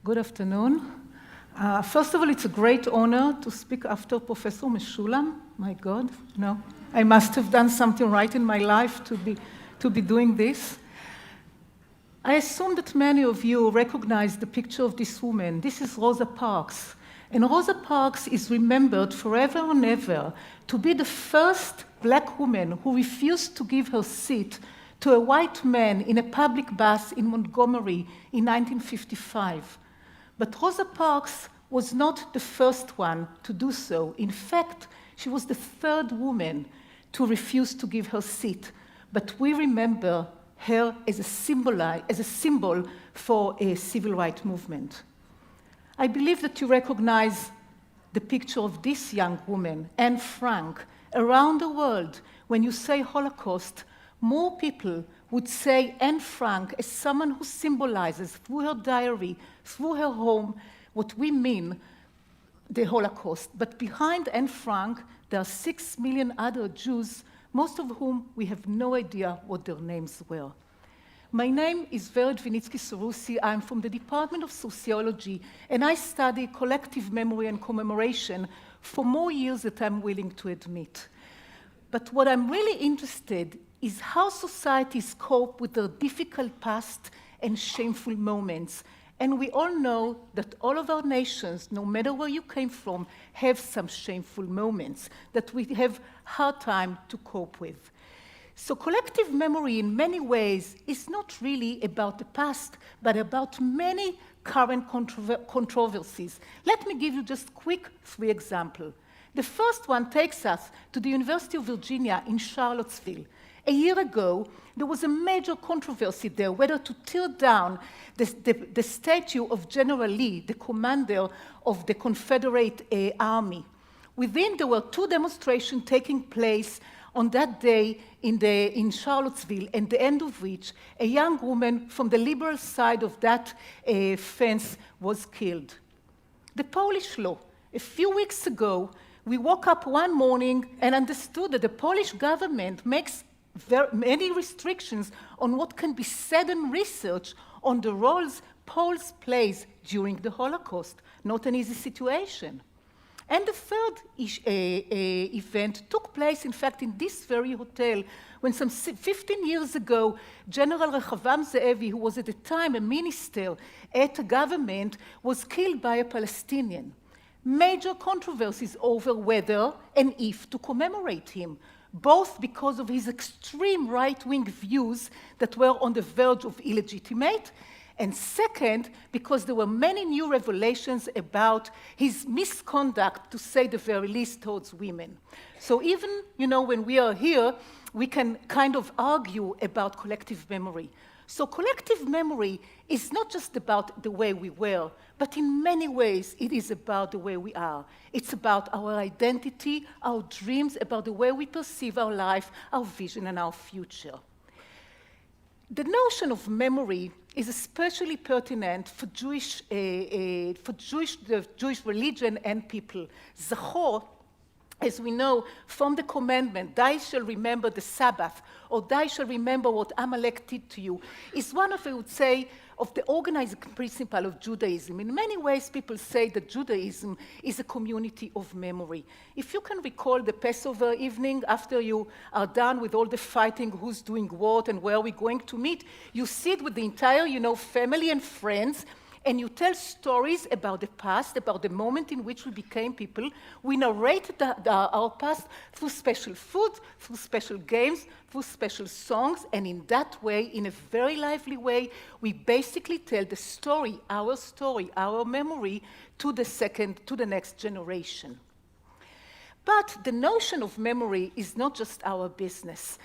Good afternoon. First of all, it's a great honor to speak after Professor Meshulam. My God, I must have done something right in my life to be doing this. I assume that many of you recognize the picture of this woman. This is Rosa Parks. And Rosa Parks is remembered forever and ever to be the first black woman who refused to give her seat to a white man in a public bus in Montgomery in 1955. But Rosa Parks was not the first one to do so. In fact, she was the third woman to refuse to give her seat. But we remember her as a symbol for a civil rights movement. I believe that you recognize the picture of this young woman, Anne Frank. Around the world, when you say Holocaust, more people would say Anne Frank as someone who symbolizes through her diary, through her home, what we mean, the Holocaust. But behind Anne Frank, there are 6 million other Jews, most of whom we have no idea what their names were. My name is Vinitzky-Seroussi. I'm from the Department of Sociology, and I study collective memory and commemoration for more years than I'm willing to admit. But what I'm really interested in is how societies cope with their difficult past and shameful moments. And we all know that all of our nations, no matter where you came from, have some shameful moments that we have hard time to cope with. So collective memory in many ways is not really about the past, but about many current controversies. Let me give you just quick 3 examples. The first one takes us to the University of Virginia in Charlottesville. A year ago, there was a major controversy there whether to tear down the statue of General Lee, the commander of the Confederate Army. Within, there were 2 demonstrations taking place on that day in Charlottesville, at the end of which a young woman from the liberal side of that fence was killed. The Polish law. A few weeks ago, we woke up one morning and understood that the Polish government makes many restrictions on what can be said in research on the roles Poles plays during the Holocaust. Not an easy situation. And the third event took place, in fact, in this very hotel, when some 15 years ago, General Rehavam Ze'evi, who was at the time a minister at the government, was killed by a Palestinian. Major controversies over whether and if to commemorate him, both because of his extreme right-wing views that were on the verge of illegitimate, and second, because there were many new revelations about his misconduct, to say the very least, towards women. So even, when we are here, we can kind of argue about collective memory. So collective memory is not just about the way we were, but in many ways it is about the way we are. It's about our identity, our dreams, about the way we perceive our life, our vision, and our future. The notion of memory is especially pertinent for the Jewish religion and people. Zachor, as we know from the commandment, "Thou shalt remember the Sabbath," or "Thou shalt remember what Amalek did to you," is one of, I would say, of the organizing principle of Judaism. In many ways, people say that Judaism is a community of memory. If you can recall the Passover evening, after you are done with all the fighting, who's doing what and where we're going to meet, you sit with the entire, family and friends, and you tell stories about the past, about the moment in which we became people. We narrate our past through special food, through special games, through special songs, and in that way, in a very lively way, we basically tell the story, our memory, to the next generation. But the notion of memory is not just our business.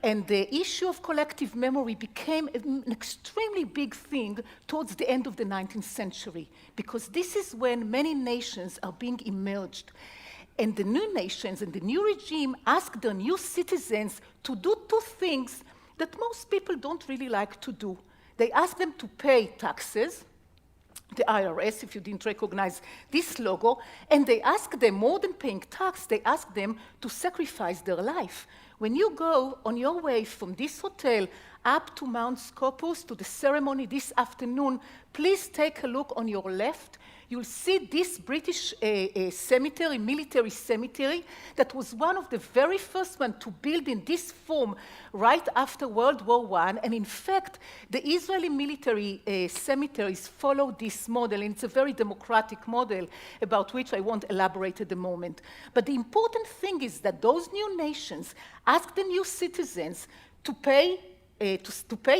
And the issue of collective memory became an extremely big thing towards the end of the 19th century, because this is when many nations are being emerged. And the new nations and the new regime ask their new citizens to do 2 things that most people don't really like to do. They ask them to pay taxes, the IRS, if you didn't recognize this logo, and they ask them, more than paying tax, they ask them to sacrifice their life. When you go on your way from this hotel up to Mount Scopus to the ceremony this afternoon, please take a look on your left. You'll see this British cemetery, military cemetery, that was one of the very first ones to build in this form right after World War I. And in fact, the Israeli military cemeteries follow this model, and it's a very democratic model about which I won't elaborate at the moment. But the important thing is that those new nations ask the new citizens to pay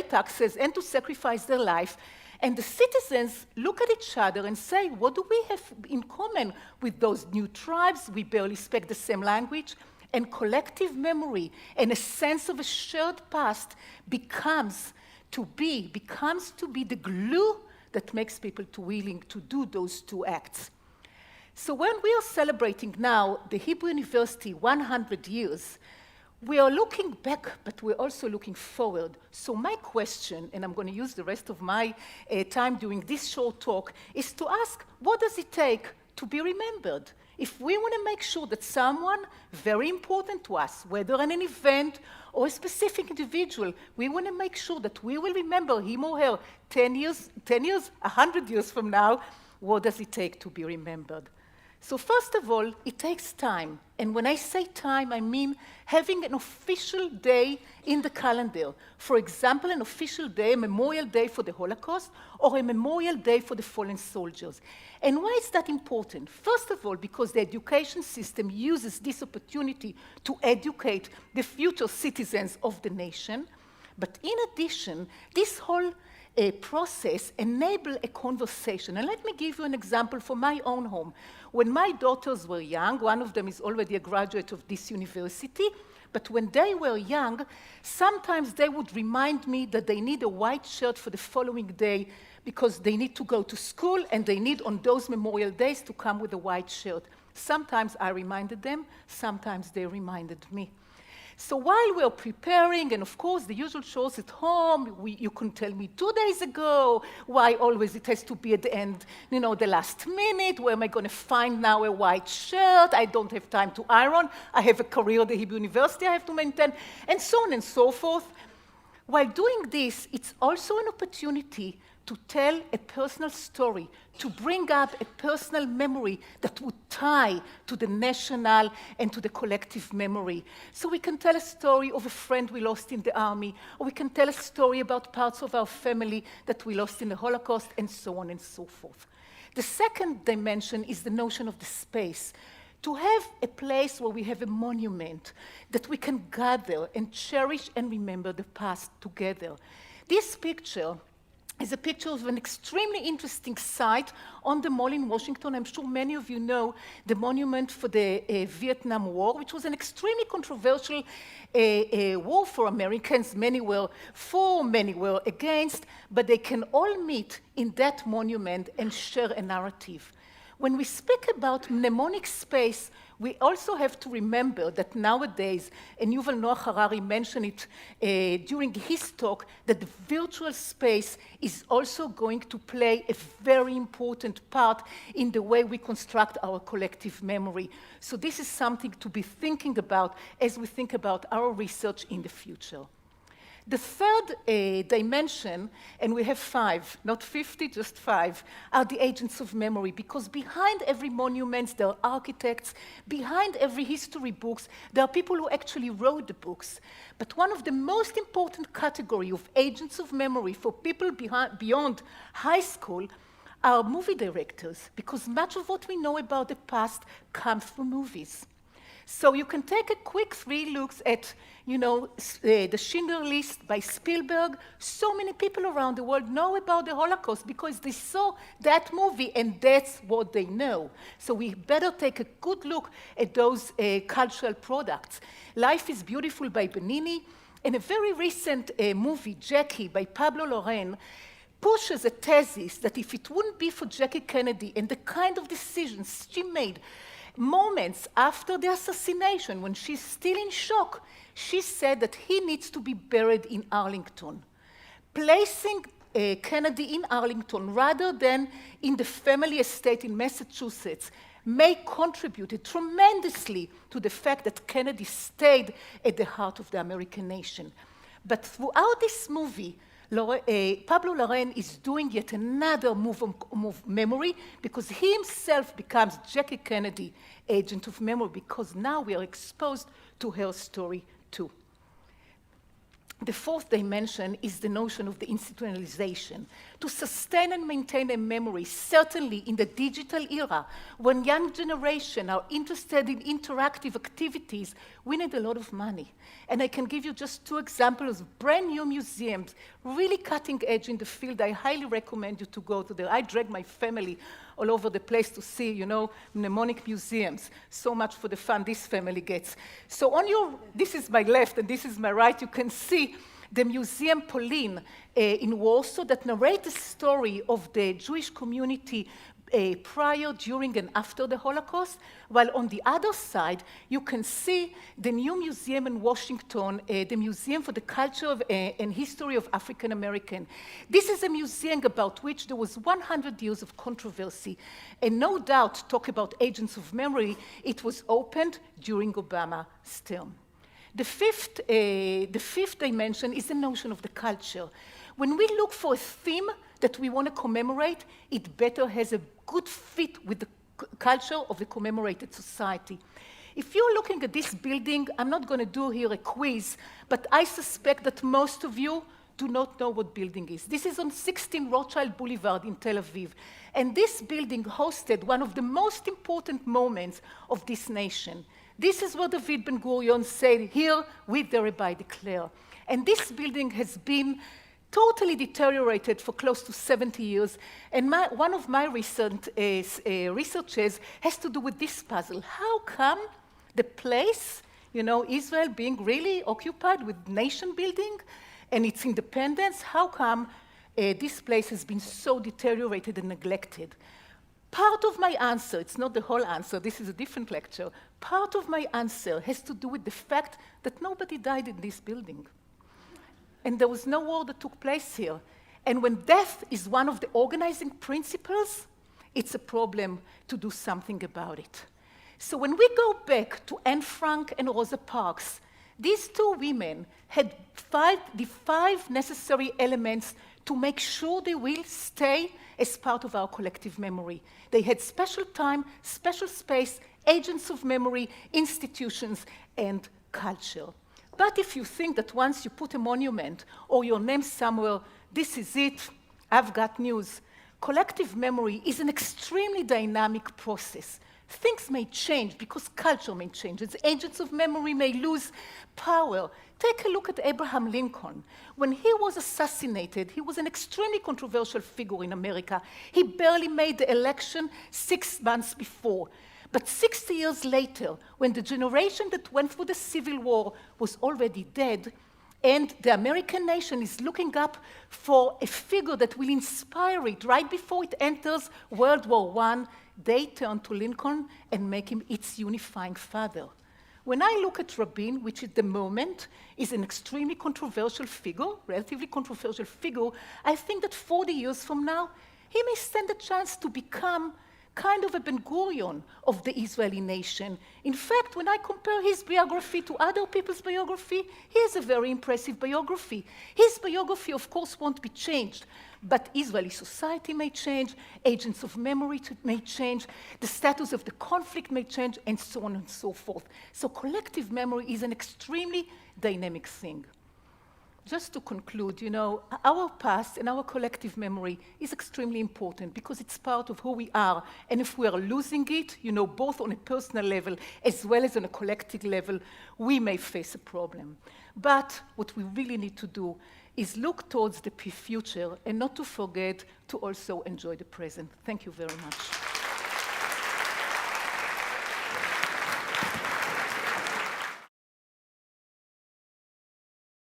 taxes and to sacrifice their life. And the citizens look at each other and say, what do we have in common with those new tribes? We barely speak the same language. And collective memory and a sense of a shared past becomes to be the glue that makes people willing to do those two acts. So when we are celebrating now the Hebrew University 100 years, we are looking back, but we're also looking forward. So my question, and I'm going to use the rest of my time doing this short talk, is to ask, what does it take to be remembered? If we want to make sure that someone very important to us, whether in an event or a specific individual, we want to make sure that we will remember him or her 10 years, 100 years from now, what does it take to be remembered? So first of all, it takes time. And when I say time, I mean having an official day in the calendar. For example, an official day, a memorial day for the Holocaust, or a memorial day for the fallen soldiers. And why is that important? First of all, because the education system uses this opportunity to educate the future citizens of the nation. But in addition, this whole process enables a conversation. And let me give you an example from my own home. When my daughters were young, one of them is already a graduate of this university, but when they were young, sometimes they would remind me that they need a white shirt for the following day because they need to go to school and they need on those memorial days to come with a white shirt. Sometimes I reminded them, sometimes they reminded me. So while we're preparing, and of course the usual chores at home, you can tell me 2 days ago, why always it has to be at the end, the last minute, where am I going to find now a white shirt? I don't have time to iron. I have a career at the Hebrew University I have to maintain, and so on and so forth. While doing this, it's also an opportunity to tell a personal story, to bring up a personal memory that would tie to the national and to the collective memory. So we can tell a story of a friend we lost in the army, or we can tell a story about parts of our family that we lost in the Holocaust, and so on and so forth. The second dimension is the notion of the space. To have a place where we have a monument that we can gather and cherish and remember the past together. This picture is a picture of an extremely interesting site on the Mall in Washington. I'm sure many of you know the monument for the Vietnam War, which was an extremely controversial war for Americans. Many were for, many were against, but they can all meet in that monument and share a narrative. When we speak about mnemonic space, we also have to remember that nowadays, and Yuval Noah Harari mentioned it during his talk, that the virtual space is also going to play a very important part in the way we construct our collective memory. So this is something to be thinking about as we think about our research in the future. The third dimension, and we have 5, not 50, just 5, are the agents of memory, because behind every monument, there are architects. Behind every history books, there are people who actually wrote the books. But one of the most important category of agents of memory for people beyond high school are movie directors, because much of what we know about the past comes from movies. So you can take a quick 3 looks at, the Schindler List by Spielberg. So many people around the world know about the Holocaust because they saw that movie and that's what they know. So we better take a good look at those cultural products. Life is Beautiful by Benini, and a very recent movie, Jackie, by Pablo Larraín, pushes a thesis that if it wouldn't be for Jackie Kennedy and the kind of decisions she made moments after the assassination, when she's still in shock, she said that he needs to be buried in Arlington. Placing Kennedy in Arlington rather than in the family estate in Massachusetts may contribute tremendously to the fact that Kennedy stayed at the heart of the American nation. But throughout this movie, Pablo Larraín is doing yet another move of memory, because he himself becomes Jackie Kennedy, agent of memory, because now we are exposed to her story too. The fourth dimension is the notion of the institutionalization. To sustain and maintain a memory, certainly in the digital era, when young generation are interested in interactive activities, we need a lot of money. And I can give you just 2 examples of brand new museums, really cutting edge in the field. I highly recommend you to go to there. I drag my family all over the place to see, you know, mnemonic museums. So much for the fun this family gets. So this is my left and this is my right, you can see the Museum Pauline in Warsaw that narrates the story of the Jewish community prior, during, and after the Holocaust, while on the other side, you can see the new museum in Washington, the Museum for the Culture and History of African American. This is a museum about which there was 100 years of controversy, and no doubt, talk about agents of memory, it was opened during Obama's term. The fifth dimension is the notion of the culture. When we look for a theme that we want to commemorate, it better has a good fit with the culture of the commemorated society. If you're looking at this building, I'm not going to do here a quiz, but I suspect that most of you do not know what building is. This is on 16 Rothschild Boulevard in Tel Aviv. And this building hosted one of the most important moments of this nation. This is what David Ben-Gurion said, "Here we thereby declare." And this building has been totally deteriorated for close to 70 years. And one of my recent researches has to do with this puzzle. How come the place, you know, Israel being really occupied with nation building and its independence, how come this place has been so deteriorated and neglected? Part of my answer, it's not the whole answer, this is a different lecture, part of my answer has to do with the fact that nobody died in this building. And there was no war that took place here. And when death is one of the organizing principles, it's a problem to do something about it. So when we go back to Anne Frank and Rosa Parks, these 2 women had the 5 necessary elements to make sure they will stay as part of our collective memory. They had special time, special space, agents of memory, institutions, and culture. But if you think that once you put a monument or your name somewhere, this is it, I've got news. Collective memory is an extremely dynamic process. Things may change because culture may change. Its agents of memory may lose power. Take a look at Abraham Lincoln. When he was assassinated, he was an extremely controversial figure in America. He barely made the election 6 months before. But 60 years later, when the generation that went through the Civil War was already dead, and the American nation is looking up for a figure that will inspire it right before it enters World War I, they turn to Lincoln and make him its unifying father. When I look at Rabin, which at the moment is an extremely controversial figure, relatively controversial figure, I think that 40 years from now, he may stand a chance to become kind of a Ben-Gurion of the Israeli nation. In fact, when I compare his biography to other people's biography, he has a very impressive biography. His biography, of course, won't be changed, but Israeli society may change, agents of memory may change, the status of the conflict may change, and so on and so forth. So collective memory is an extremely dynamic thing. Just to conclude, you know, our past and our collective memory is extremely important because it's part of who we are. And if we are losing it, you know, both on a personal level as well as on a collective level, we may face a problem. But what we really need to do is look towards the future and not to forget to also enjoy the present. Thank you very much.